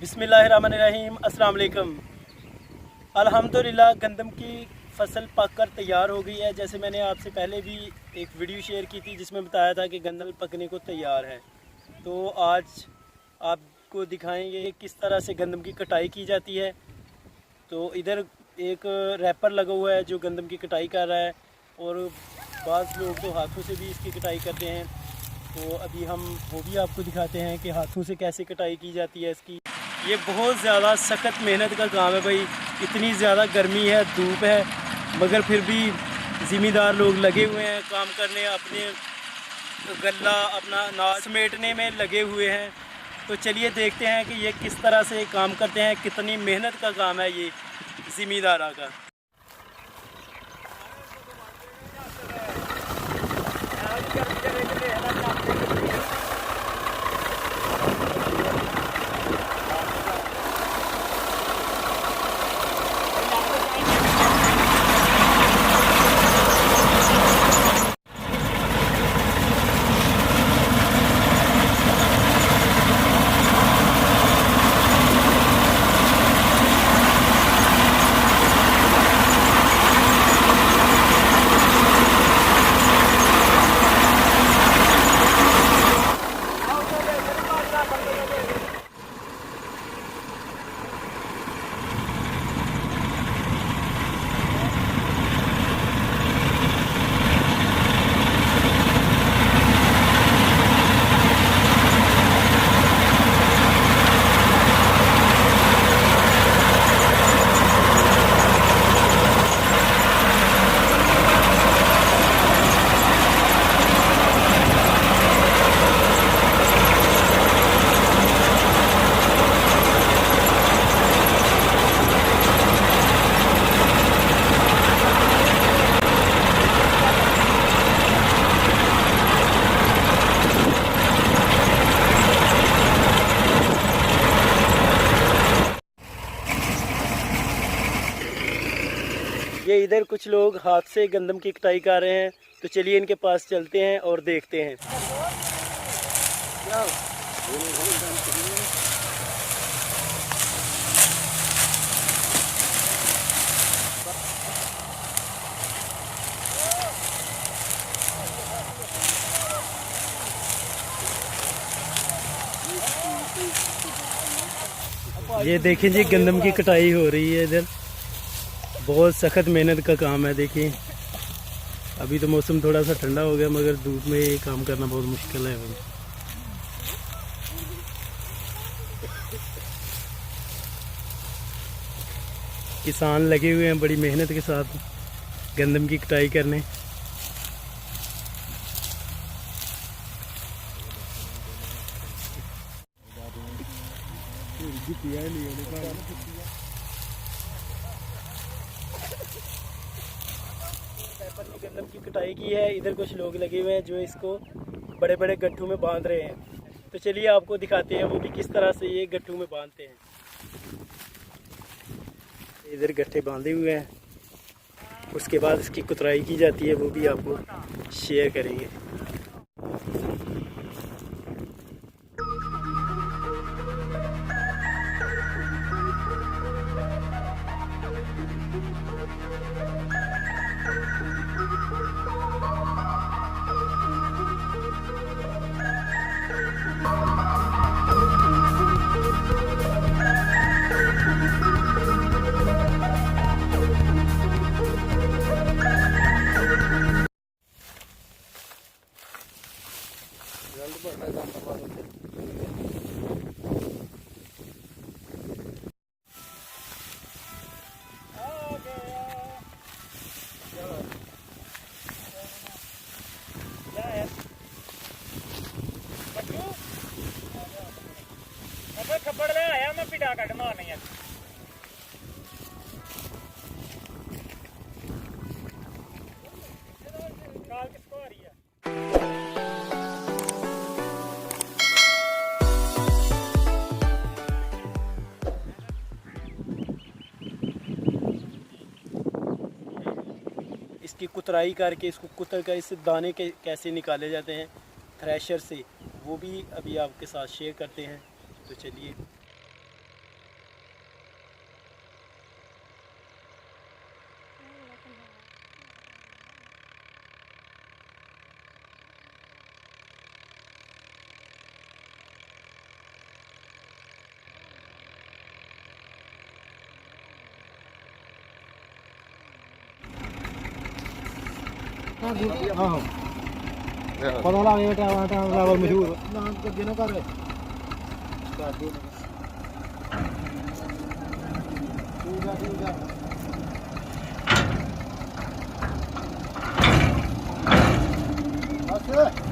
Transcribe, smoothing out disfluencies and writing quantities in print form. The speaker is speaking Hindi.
बिस्मिल्लाहिर्रहमानिर्रहीम। अस्सलाम वालेकुम। अल्हम्दुलिल्लाह गंदम की फसल पककर तैयार हो गई है। जैसे मैंने आपसे पहले भी एक वीडियो शेयर की थी जिसमें बताया था कि गंदम पकने को तैयार है। तो आज आपको दिखाएंगे किस तरह से गंदम की कटाई की जाती है। तो इधर एक रैपर लगा हुआ है जो गंदम की कटाई कर रहा है, और बाज़ लोग तो हाथों से भी इसकी कटाई करते हैं। तो अभी हम वो भी आपको दिखाते हैं कि हाथों से कैसे कटाई की जाती है इसकी। ये बहुत ज़्यादा सख्त मेहनत का काम है भाई। इतनी ज़्यादा गर्मी है, धूप है, मगर फिर भी ज़िम्मेदार लोग लगे हुए हैं काम करने, अपने गल्ला अपना अनाज समेटने में लगे हुए हैं। तो चलिए देखते हैं कि ये किस तरह से काम करते हैं, कितनी मेहनत का काम है ये ज़िम्मेदारा का। ये इधर कुछ लोग हाथ से गंदम की कटाई कर रहे हैं। तो चलिए इनके पास चलते हैं और देखते हैं। ये देखें जी, गंदम की कटाई हो रही है इधर। बहुत सख्त मेहनत का काम है। देखिए अभी तो मौसम थोड़ा सा ठंडा हो गया, मगर धूप में ये काम करना बहुत मुश्किल है भाई। किसान लगे हुए हैं बड़ी मेहनत के साथ गंदम की कटाई करने। गंदम की कटाई की है। इधर कुछ लोग लगे हुए हैं जो इसको बड़े बड़े गट्ठू में बांध रहे हैं। तो चलिए आपको दिखाते हैं वो भी किस तरह से ये गट्ठू में बांधते हैं। इधर गट्ठे बांधे हुए हैं, उसके बाद इसकी कुतराई की जाती है, वो भी आपको शेयर करेंगे। खब्बड़ ले आया मैं पिटा कट मारनी है। काल किसको आ रही है? इसकी कुतराई करके इसको कुतर कर इससे दाने के कैसे निकाले जाते हैं थ्रेशर से, वो भी अभी आपके साथ शेयर करते हैं। तो चलिए। ये देखिए जी, गंदम की कटाई की है। इधर कुछ लोग लगे हुए हैं जो इसको बड़े बड़े गट्ठू में बांध रहे हैं। तो चलिए इनके पास चलते हैं और देखते हैं। ये देखिए जी, गंदम की कटाई की है। इधर कुछ लोग लगे हुए हैं जो इसको बड़े बड़े गट्ठू में बांध रहे हैं। तो चलिए ਆਹੋ ਪਤਾ ਲੱਗ ਗਿਆ ਟਾਈਮ ਲੈਵਲ ਮਸ਼ਹੂਰ ਨਾਮ ਤੇ ਅੱਗੇ ਨਾ ਕਰ ਦੇ ਠੀਕ ਆ ਬਸ